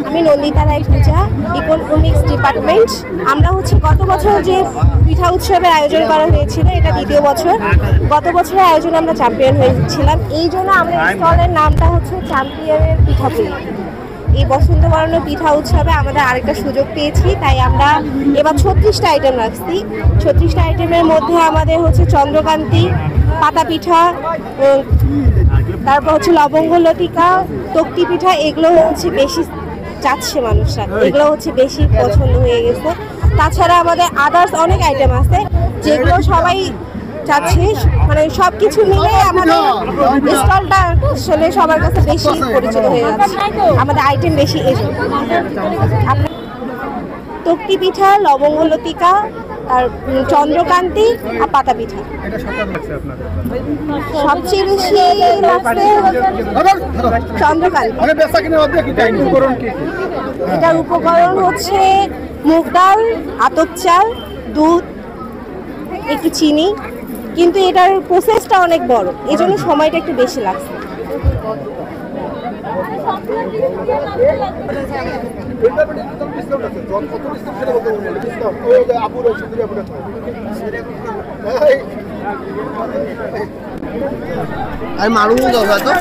আমি নন্দিতা রায় পূজা, economics department. আমরা গত বছর যে পিঠা উৎসবের আয়োজন করা হয়েছিল, এটা দ্বিতীয় বছর। গত বছরের আয়োজনে আমরা চ্যাম্পিয়ন হয়েছিলাম, এই জন্য আমাদের স্টলের নামটা চ্যাম্পিয়নের পিঠাপুলি। এই বসন্ত বরণ পিঠা উৎসবে আমাদের আরেকটা সুযোগ পেয়েছি, তাই আমরা এবার 36টা আইটেম রাখছি। 36টা আইটেমের মধ্যে আমাদের চন্দ্রকান্তি, পাতা পিঠা, তারপর লবঙ্গ লতিকা, তক্তি পিঠা। এগুলো বেশি চাচ্ছে মানুষরা, এগুলো বেশি পছন্দ হয়ে গেছে। তাছাড়া আমাদের আদার্স অনেক আইটেম আছে যেগুলো সবাই চাচ্ছে। মানে সব কিছু মিলে আমাদের স্টলটা আসলে সবার কাছে বেশি পরিচিত হয়ে যাচ্ছে, আমাদের আইটেম বেশি। তক্তি পিঠা, লবঙ্গ লতিকা, আর চন্দ্রকান্তি আর পাতা পিঠা। সবচেয়ে বেশি লাগছে চন্দ্রকান্তি। এটার উপকরণ মুগ ডাল, আতপ চাল, দুধ, একটু চিনি, কিন্তু এটার প্রসেসটা অনেক বড়, এই জন্য সময়টা একটু বেশি লাগছে। আমি মারু দাদা তো